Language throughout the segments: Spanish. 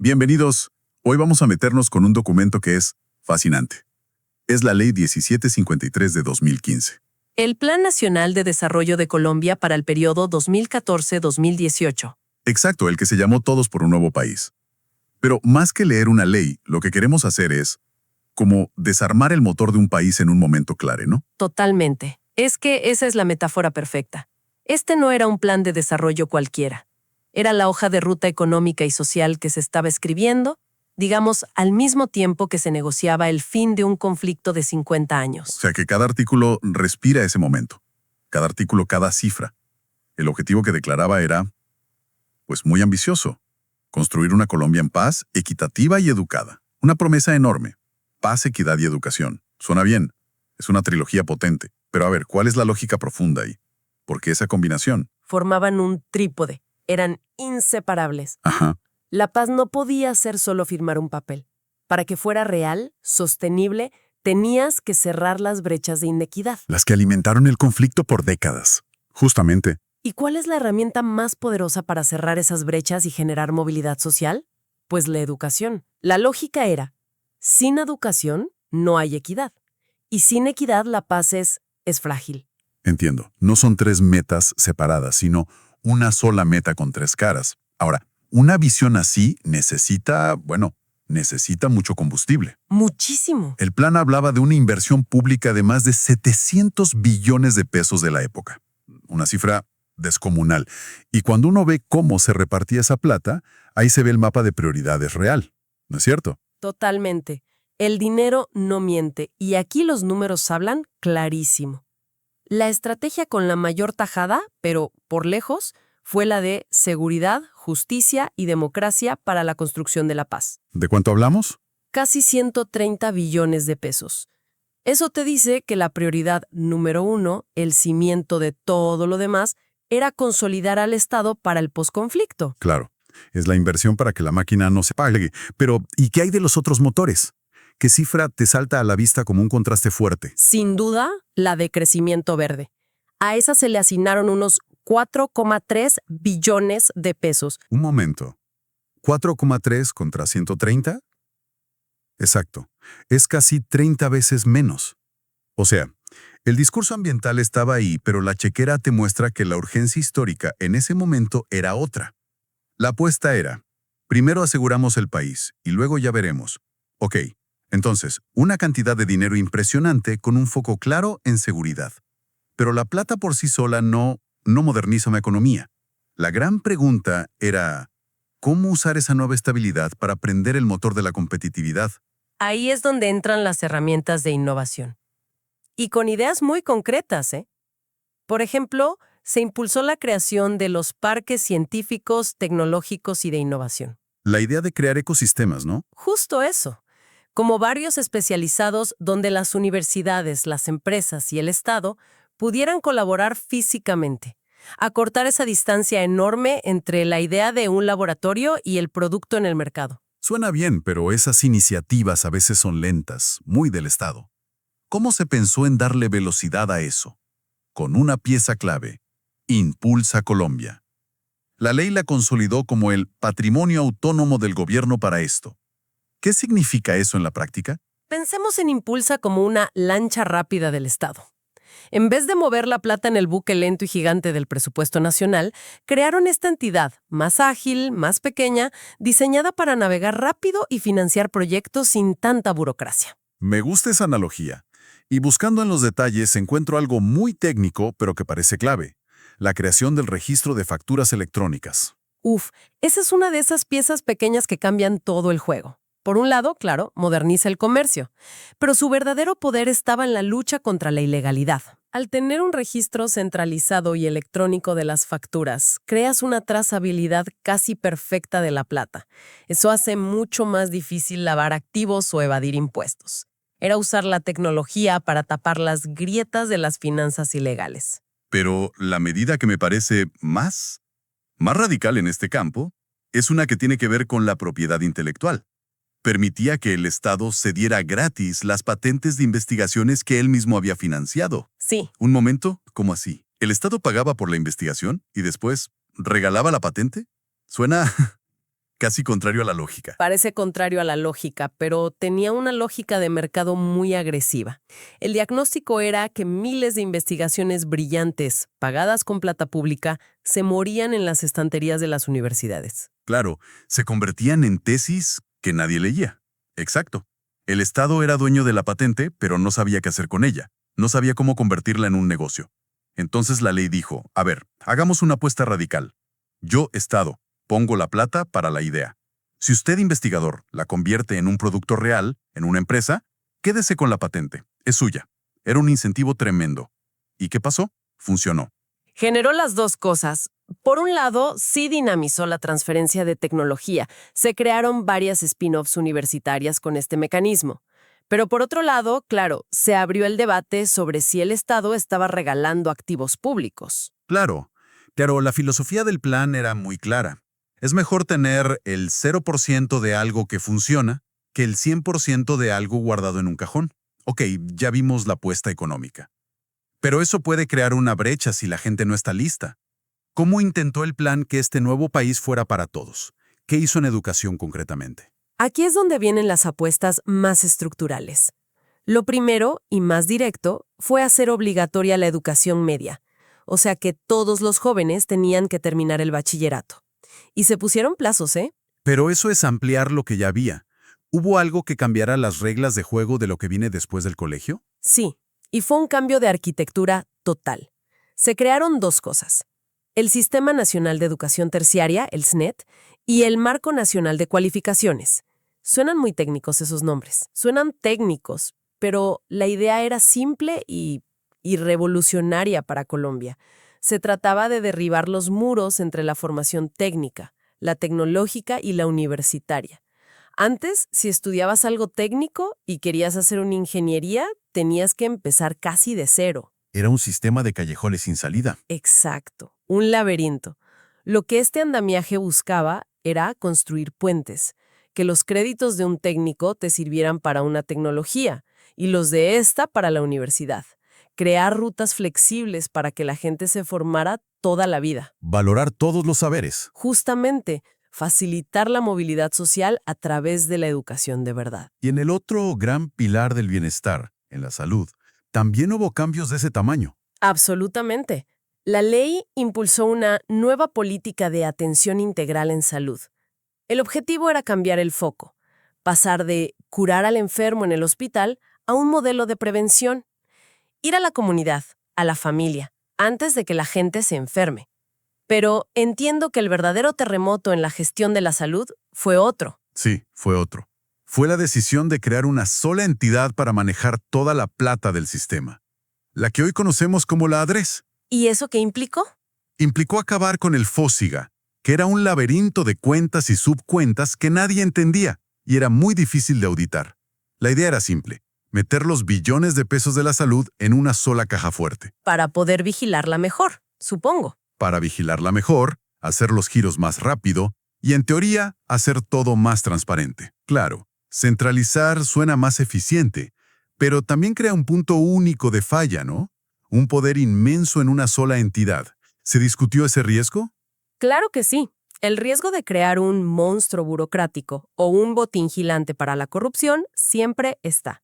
Bienvenidos. Hoy vamos a meternos con un documento que es fascinante. Es la Ley 1753 de 2015. El Plan Nacional de Desarrollo de Colombia para el periodo 2014-2018. Exacto, el que se llamó Todos por un Nuevo País. Pero más que leer una ley, lo que queremos hacer es como desarmar el motor de un país en un momento clave, ¿no? Totalmente. Es que esa es la metáfora perfecta. Este no era un plan de desarrollo cualquiera. Era la hoja de ruta económica y social que se estaba escribiendo, digamos, al mismo tiempo que se negociaba el fin de un conflicto de 50 O años. sea que cada artículo respira ese momento. Cada artículo, cada cifra. El objetivo que declaraba era, pues muy ambicioso. Construir una Colombia en paz, equitativa y educada. Una promesa enorme. Paz, equidad y educación. Suena bien. Es una trilogía potente. Pero a ver, ¿cuál es la lógica profunda ahí? ¿Por qué esa combinación? Formaban un trípode. Eran inseparables. Ajá. La paz no podía ser solo firmar un papel. Para que fuera real, sostenible, tenías que cerrar las brechas de inequidad. Las que alimentaron el conflicto por décadas. Justamente. ¿Y cuál es la herramienta más poderosa para cerrar esas brechas y generar movilidad social? Pues la educación. La lógica era, sin educación no hay equidad. Y sin equidad la paz es frágil. Entiendo. No son tres metas separadas, sino una sola meta con tres caras. Ahora, una visión así necesita mucho combustible. Muchísimo. El plan hablaba de una inversión pública de más de 700 billones de pesos de la época. Una cifra descomunal. Y cuando uno ve cómo se repartía esa plata, ahí se ve el mapa de prioridades real. ¿No es cierto? Totalmente. El dinero no miente, y aquí los números hablan clarísimo. La estrategia con la mayor tajada, pero por lejos, fue la de seguridad, justicia y democracia para la construcción de la paz. ¿De cuánto hablamos? Casi 130 billones de pesos. Eso te dice que la prioridad número 1, el cimiento de todo lo demás, era consolidar al Estado para el posconflicto. Claro. Es la inversión para que la máquina no se pague. Pero, ¿y qué hay de los otros motores? ¿Qué cifra te salta a la vista como un contraste fuerte? Sin duda, la de crecimiento verde. A esa se le asignaron unos 4,3 billones de pesos. Un momento. ¿4,3 contra 130? Exacto. Es casi 30 veces menos. O sea, el discurso ambiental estaba ahí, pero la chequera te muestra que la urgencia histórica en ese momento era otra. La apuesta era, primero aseguramos el país y luego ya veremos. Ok, entonces, una cantidad de dinero impresionante con un foco claro en seguridad. Pero la plata por sí sola no moderniza una economía. La gran pregunta era, ¿cómo usar esa nueva estabilidad para prender el motor de la competitividad? Ahí es donde entran las herramientas de innovación. Y con ideas muy concretas, ¿eh? Por ejemplo, se impulsó la creación de los parques científicos, tecnológicos y de innovación. La idea de crear ecosistemas, ¿no? Justo eso. Como barrios especializados donde las universidades, las empresas y el Estado pudieran colaborar físicamente, acortar esa distancia enorme entre la idea de un laboratorio y el producto en el mercado. Suena bien, pero esas iniciativas a veces son lentas, muy del Estado. ¿Cómo se pensó en darle velocidad a eso? Con una pieza clave, Impulsa Colombia. La ley la consolidó como el patrimonio autónomo del gobierno para esto. ¿Qué significa eso en la práctica? Pensemos en Impulsa como una lancha rápida del Estado. En vez de mover la plata en el buque lento y gigante del presupuesto nacional, crearon esta entidad más ágil, más pequeña, diseñada para navegar rápido y financiar proyectos sin tanta burocracia. Me gusta esa analogía. Y buscando en los detalles encuentro algo muy técnico, pero que parece clave. La creación del registro de facturas electrónicas. Esa es una de esas piezas pequeñas que cambian todo el juego. Por un lado, claro, moderniza el comercio, pero su verdadero poder estaba en la lucha contra la ilegalidad. Al tener un registro centralizado y electrónico de las facturas, creas una trazabilidad casi perfecta de la plata. Eso hace mucho más difícil lavar activos o evadir impuestos. Era usar la tecnología para tapar las grietas de las finanzas ilegales. Pero la medida que me parece más radical en este campo es una que tiene que ver con la propiedad intelectual. Permitía que el Estado cediera gratis las patentes de investigaciones que él mismo había financiado. Sí, Un momento, ¿cómo así? ¿El Estado pagaba por la investigación y después regalaba la patente? Suena casi contrario a la lógica. Parece contrario a la lógica, pero tenía una lógica de mercado muy agresiva. El diagnóstico era que miles de investigaciones brillantes, pagadas con plata pública, se morían en las estanterías de las universidades. Claro, se convertían en tesis que nadie leía. Exacto. El Estado era dueño de la patente, pero no sabía qué hacer con ella. No sabía cómo convertirla en un negocio. Entonces la ley dijo, a ver, hagamos una apuesta radical. Yo, Estado, pongo la plata para la idea. Si usted, investigador, la convierte en un producto real, en una empresa, quédese con la patente. Es suya. Era un incentivo tremendo. ¿Y qué pasó? Funcionó. Generó las dos cosas. Por un lado, sí dinamizó la transferencia de tecnología. Se crearon varias spin-offs universitarias con este mecanismo. Pero por otro lado, claro, se abrió el debate sobre si el Estado estaba regalando activos públicos. Claro, la filosofía del plan era muy clara. Es mejor tener el 0% de algo que funciona que el 100% de algo guardado en un cajón. Ok, ya vimos la apuesta económica. Pero eso puede crear una brecha si la gente no está lista. ¿Cómo intentó el plan que este nuevo país fuera para todos? ¿Qué hizo en educación concretamente? Aquí es donde vienen las apuestas más estructurales. Lo primero, y más directo, fue hacer obligatoria la educación media, o sea que todos los jóvenes tenían que terminar el bachillerato. Y se pusieron plazos, ¿eh? Pero eso es ampliar lo que ya había. ¿Hubo algo que cambiara las reglas de juego de lo que viene después del colegio? Sí, y fue un cambio de arquitectura total. Se crearon dos cosas: el Sistema Nacional de Educación Terciaria, el SNET, y el Marco Nacional de Cualificaciones. Suenan muy técnicos esos nombres, suenan técnicos, pero la idea era simple y revolucionaria para Colombia. Se trataba de derribar los muros entre la formación técnica, la tecnológica y la universitaria. Antes, si estudiabas algo técnico y querías hacer una ingeniería, tenías que empezar casi de cero. Era un sistema de callejones sin salida. Exacto, un laberinto. Lo que este andamiaje buscaba era construir puentes, que los créditos de un técnico te sirvieran para una tecnología y los de esta para la universidad. Crear rutas flexibles para que la gente se formara toda la vida. Valorar todos los saberes. Justamente, facilitar la movilidad social a través de la educación de verdad. Y en el otro gran pilar del bienestar, en la salud, también hubo cambios de ese tamaño. Absolutamente. La ley impulsó una nueva política de atención integral en salud. El objetivo era cambiar el foco, pasar de curar al enfermo en el hospital a un modelo de prevención. Ir a la comunidad, a la familia, antes de que la gente se enferme. Pero entiendo que el verdadero terremoto en la gestión de la salud fue otro. Sí, fue otro. Fue la decisión de crear una sola entidad para manejar toda la plata del sistema, la que hoy conocemos como la ADRES. ¿Y eso qué implicó? Implicó acabar con el FOSIGA, que era un laberinto de cuentas y subcuentas que nadie entendía y era muy difícil de auditar. La idea era simple: meter los billones de pesos de la salud en una sola caja fuerte. Para poder vigilarla mejor, supongo. Para vigilarla mejor, hacer los giros más rápido y, en teoría, hacer todo más transparente. Claro, centralizar suena más eficiente, pero también crea un punto único de falla, ¿no? Un poder inmenso en una sola entidad. ¿Se discutió ese riesgo? Claro que sí. El riesgo de crear un monstruo burocrático o un botín gigante para la corrupción siempre está.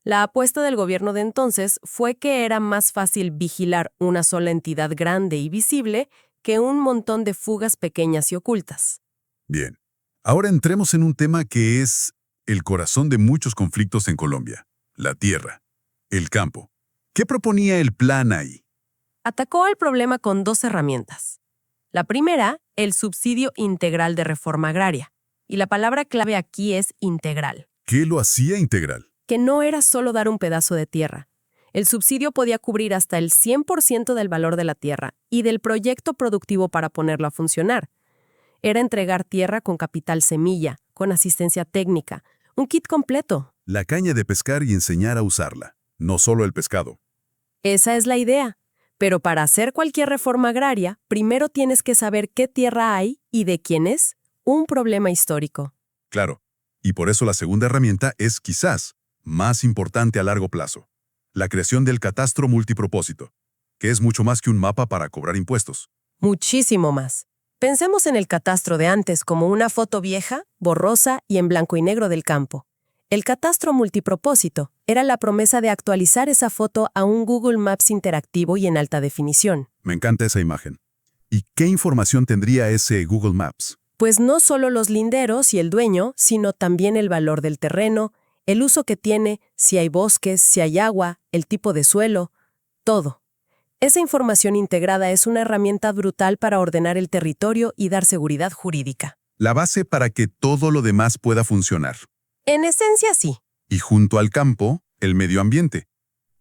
La apuesta del gobierno de entonces fue que era más fácil vigilar una sola entidad grande y visible que un montón de fugas pequeñas y ocultas. Bien. Ahora entremos en un tema que es el corazón de muchos conflictos en Colombia: la tierra, el campo. ¿Qué proponía el plan ahí? Atacó el problema con dos herramientas. La primera, el subsidio integral de reforma agraria. Y la palabra clave aquí es integral. ¿Qué lo hacía integral? Que no era solo dar un pedazo de tierra. El subsidio podía cubrir hasta el 100% del valor de la tierra y del proyecto productivo para ponerlo a funcionar. Era entregar tierra con capital semilla, con asistencia técnica, un kit completo. La caña de pescar y enseñar a usarla, no solo el pescado. Esa es la idea. Pero para hacer cualquier reforma agraria, primero tienes que saber qué tierra hay y de quién es. Un problema histórico. Claro, y por eso la segunda herramienta es quizás más importante a largo plazo: la creación del catastro multipropósito, que es mucho más que un mapa para cobrar impuestos. Muchísimo más. Pensemos en el catastro de antes como una foto vieja, borrosa y en blanco y negro del campo. El catastro multipropósito era la promesa de actualizar esa foto a un Google Maps interactivo y en alta definición. Me encanta esa imagen. ¿Y qué información tendría ese Google Maps? Pues no solo los linderos y el dueño, sino también el valor del terreno, el uso que tiene, si hay bosques, si hay agua, el tipo de suelo, todo. Esa información integrada es una herramienta brutal para ordenar el territorio y dar seguridad jurídica. La base para que todo lo demás pueda funcionar. En esencia, sí. Y junto al campo, el medio ambiente.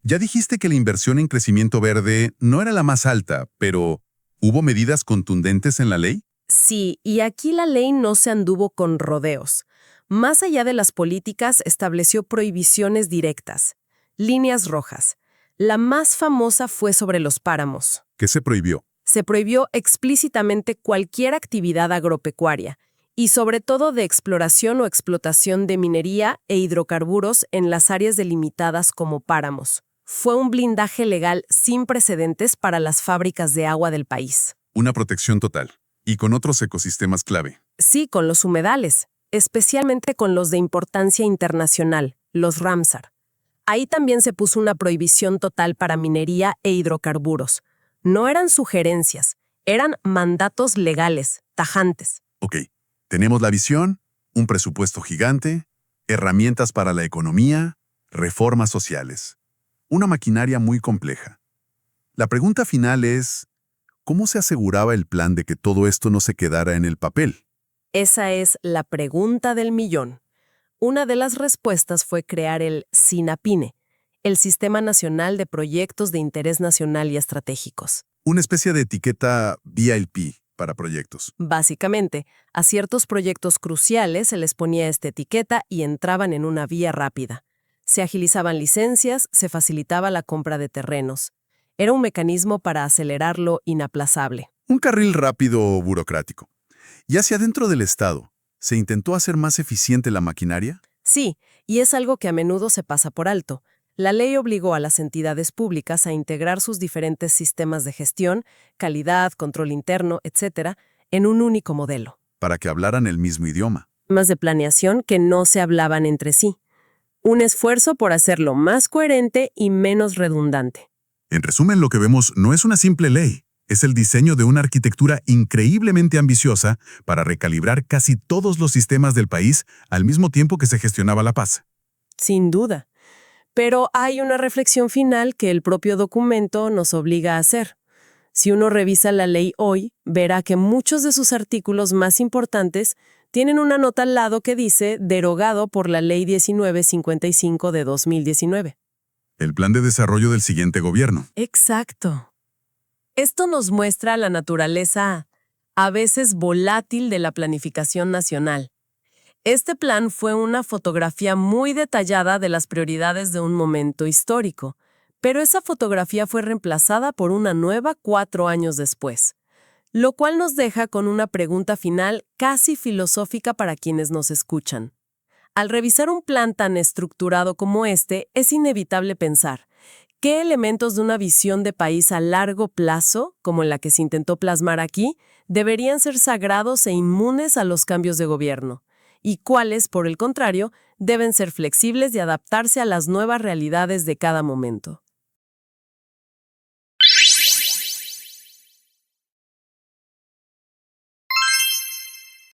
Ya dijiste que la inversión en crecimiento verde no era la más alta, pero ¿hubo medidas contundentes en la ley? Sí, y aquí la ley no se anduvo con rodeos. Más allá de las políticas, estableció prohibiciones directas, líneas rojas. La más famosa fue sobre los páramos. ¿Qué se prohibió? Se prohibió explícitamente cualquier actividad agropecuaria y sobre todo de exploración o explotación de minería e hidrocarburos en las áreas delimitadas como páramos. Fue un blindaje legal sin precedentes para las fábricas de agua del país. Una protección total. Y con otros ecosistemas clave. Sí, con los humedales, especialmente con los de importancia internacional, los Ramsar. Ahí también se puso una prohibición total para minería e hidrocarburos. No eran sugerencias, eran mandatos legales, tajantes. Ok, tenemos la visión, un presupuesto gigante, herramientas para la economía, reformas sociales. Una maquinaria muy compleja. La pregunta final es, ¿cómo se aseguraba el plan de que todo esto no se quedara en el papel? Esa es la pregunta del millón. Una de las respuestas fue crear el SINAPINE, el Sistema Nacional de Proyectos de Interés Nacional y Estratégicos. Una especie de etiqueta VIP para proyectos. Básicamente, a ciertos proyectos cruciales se les ponía esta etiqueta y entraban en una vía rápida. Se agilizaban licencias, se facilitaba la compra de terrenos. Era un mecanismo para acelerar lo inaplazable. Un carril rápido burocrático. ¿Y hacia dentro del Estado, se intentó hacer más eficiente la maquinaria? Sí, y es algo que a menudo se pasa por alto. La ley obligó a las entidades públicas a integrar sus diferentes sistemas de gestión, calidad, control interno, etc., en un único modelo. Para que hablaran el mismo idioma. Temas de planeación que no se hablaban entre sí. Un esfuerzo por hacerlo más coherente y menos redundante. En resumen, lo que vemos no es una simple ley. Es el diseño de una arquitectura increíblemente ambiciosa para recalibrar casi todos los sistemas del país al mismo tiempo que se gestionaba la paz. Sin duda. Pero hay una reflexión final que el propio documento nos obliga a hacer. Si uno revisa la ley hoy, verá que muchos de sus artículos más importantes tienen una nota al lado que dice derogado por la Ley 1955 de 2019. El plan de desarrollo del siguiente gobierno. Exacto. Esto nos muestra la naturaleza, a veces volátil, de la planificación nacional. Este plan fue una fotografía muy detallada de las prioridades de un momento histórico, pero esa fotografía fue reemplazada por una nueva 4 años después, lo cual nos deja con una pregunta final casi filosófica para quienes nos escuchan. Al revisar un plan tan estructurado como este, es inevitable pensar, ¿qué elementos de una visión de país a largo plazo, como la que se intentó plasmar aquí, deberían ser sagrados e inmunes a los cambios de gobierno? ¿Y cuáles, por el contrario, deben ser flexibles y adaptarse a las nuevas realidades de cada momento?